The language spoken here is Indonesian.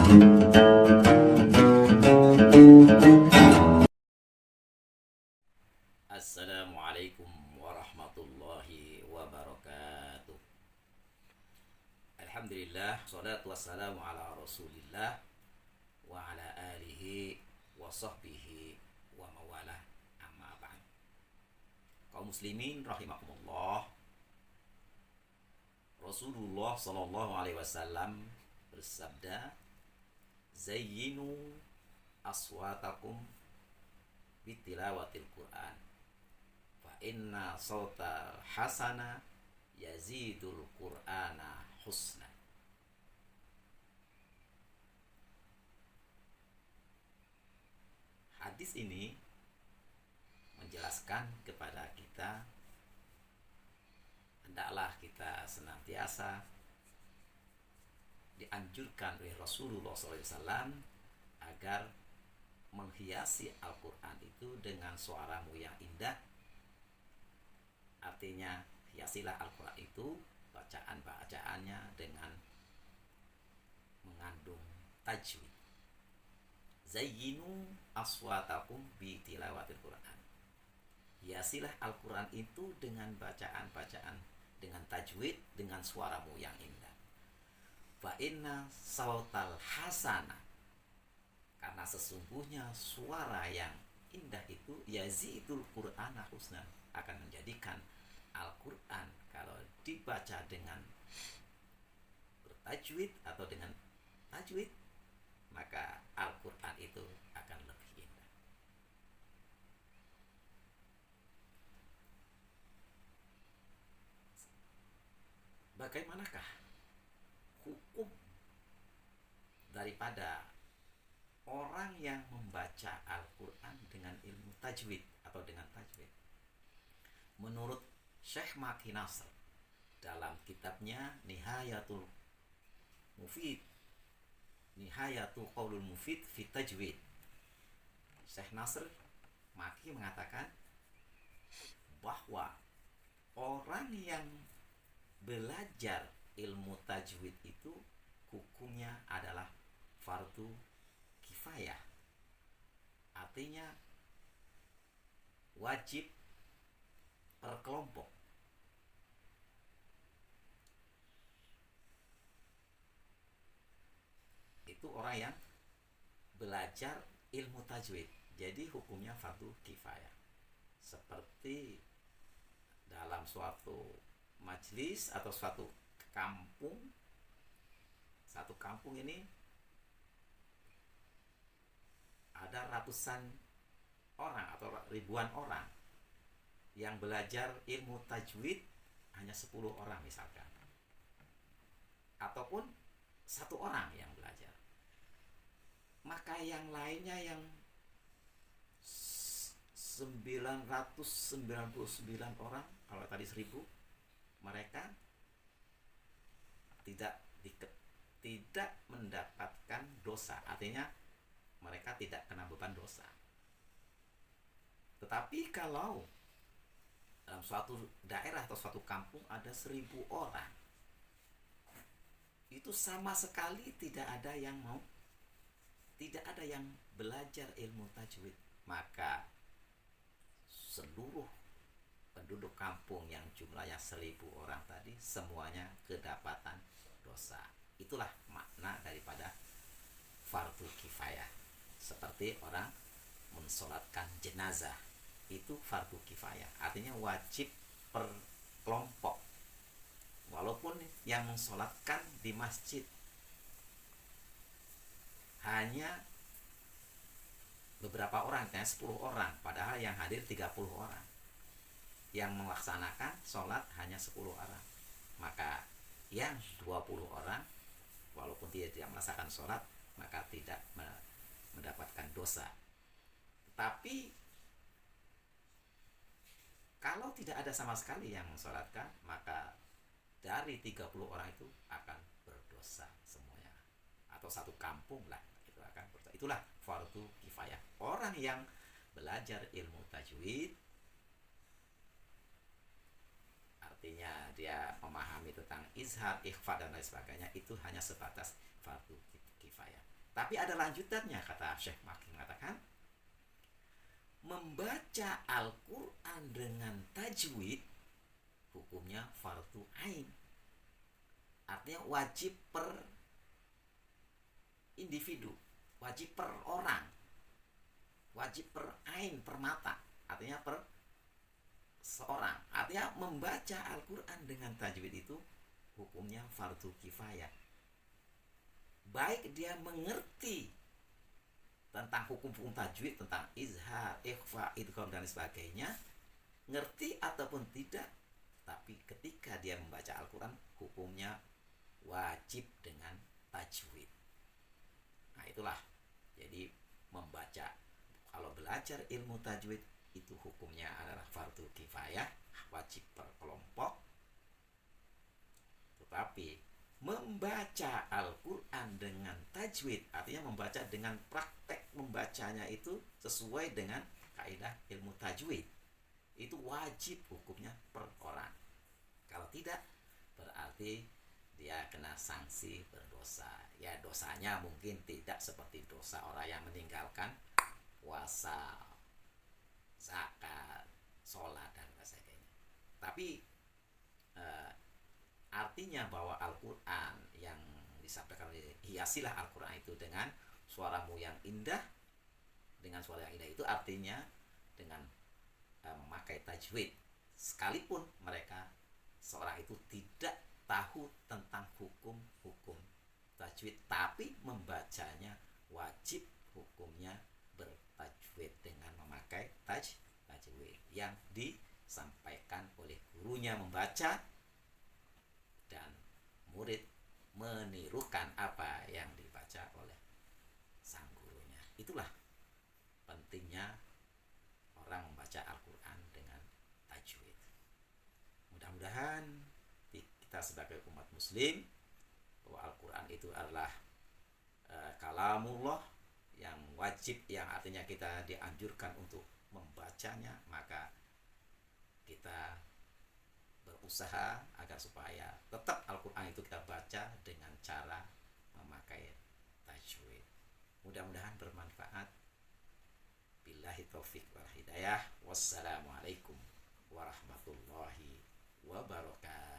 Assalamualaikum warahmatullahi wabarakatuh. Alhamdulillah, salatu wassalamu ala rasulillah wa ala alihi wa sahbihi wa mawalah, amma ba'd. Kaum muslimin rahimakumullah, Rasulullah sallallahu alaihi wasallam bersabda, zayyinu aswatakum bitilawatil Qur'an, fa inna sautal hasana yazidul Qur'ana husna. Hadis ini menjelaskan kepada kita hendaklah kita senantiasa dianjurkan oleh Rasulullah SAW agar menghiasi Al-Quran itu dengan suaramu yang indah. Artinya, hiasilah Al-Quran itu bacaan-bacaannya dengan mengandung tajwid. Zayyinu aswatakum bi tilawatil Quran. Hiasilah Al-Quran itu dengan bacaan-bacaan, dengan tajwid, dengan suaramu yang indah. Fa inna sautal hasana, karena sesungguhnya suara yang indah itu yazidul Qur'ana husna, akan menjadikan Al-Quran kalau dibaca dengan bertajwid atau dengan tajwid, maka Al-Quran itu akan lebih indah. Bagaimanakah hukum daripada orang yang membaca Al-Quran dengan ilmu tajwid atau dengan tajwid? Menurut Syekh Maki Nasr dalam kitabnya Nihayatul Qaulul Mufid fi Tajwid, Syekh Nasr Maki mengatakan bahwa orang yang belajar ilmu tajwid itu hukumnya adalah fardu kifayah. Artinya wajib per kelompok. Itu orang yang belajar ilmu tajwid, jadi hukumnya fardu kifayah. Seperti dalam suatu majlis atau suatu kampung, satu kampung ini ada ratusan orang atau ribuan orang yang belajar ilmu tajwid, hanya 10 orang misalkan, ataupun 1 orang yang belajar, maka yang lainnya yang 999 orang, kalau tadi 1000, mereka tidak mendapatkan dosa. Artinya mereka tidak kena beban dosa. Tetapi kalau dalam suatu daerah atau suatu kampung ada 1000 orang, itu sama sekali tidak ada yang belajar ilmu tajwid, maka seluruh penduduk kampung yang jumlahnya 1000 orang tadi semuanya kedapatan dosa. Itulah makna daripada fardu kifayah. Seperti orang mensolatkan jenazah, itu fardu kifayah, artinya wajib per kelompok. Walaupun yang mensolatkan di masjid hanya beberapa orang, hanya 10 orang, padahal yang hadir 30 orang, yang melaksanakan sholat hanya 10 orang, maka yang 20 orang walaupun dia tidak melaksanakan sholat maka tidak mendapatkan dosa. Tapi kalau tidak ada sama sekali yang mensolatkan, maka dari 30 orang itu akan berdosa semuanya, atau satu kampung lah itu akan berdosa. Itulah fardu kifayah. Orang yang belajar ilmu tajwid, artinya dia memahami tentang izhar, ikhfa dan lain sebagainya, itu hanya sebatas fardu kifayah. Tapi ada lanjutannya, kata Syekh Maki mengatakan, membaca Al-Quran dengan tajwid hukumnya fardu ain. Artinya wajib per individu, wajib per orang, wajib per ain, per mata. Artinya per seorang. Artinya membaca Al-Quran dengan tajwid itu hukumnya fardu kifayah. Baik dia mengerti tentang hukum-hukum tajwid, tentang izhar, ikhfa, idgham dan sebagainya, ngerti ataupun tidak, tapi ketika dia membaca Al-Quran hukumnya wajib dengan tajwid. Nah itulah, jadi membaca, kalau belajar ilmu tajwid itu hukumnya adalah fardu kifayah, wajib per kelompok. Tetapi membaca Al-Quran dengan tajwid, artinya membaca dengan praktek membacanya itu sesuai dengan kaidah ilmu tajwid, itu wajib hukumnya per orang. Kalau tidak, berarti dia kena sanksi berdosa. Ya dosanya mungkin tidak seperti dosa orang yang meninggalkan puasa, zakat, sholat dan sebagainya. Tapi artinya bahwa Al-Quran yang disampaikan oleh, hiasilah Al-Quran itu dengan suaramu yang indah. Dengan suara yang indah itu artinya dengan memakai tajwid, sekalipun mereka seorang itu tidak tahu tentang hukum-hukum tajwid, tapi membacanya wajib hukumnya bertajwid dengan memakai tajwid yang disampaikan oleh gurunya membaca, dan murid menirukan apa yang dibaca oleh sang gurunya. Itulah pentingnya orang membaca Al-Quran dengan tajwid. Mudah-mudahan kita sebagai umat muslim, bahwa Al-Quran itu adalah kalamullah yang wajib, yang artinya kita dianjurkan untuk membacanya, maka kita berusaha agar supaya tetap Al-Quran itu kita baca dengan cara memakai tajwid. Mudah-mudahan bermanfaat. Billahi taufiq wal hidayah. Wassalamualaikum warahmatullahi wabarakatuh.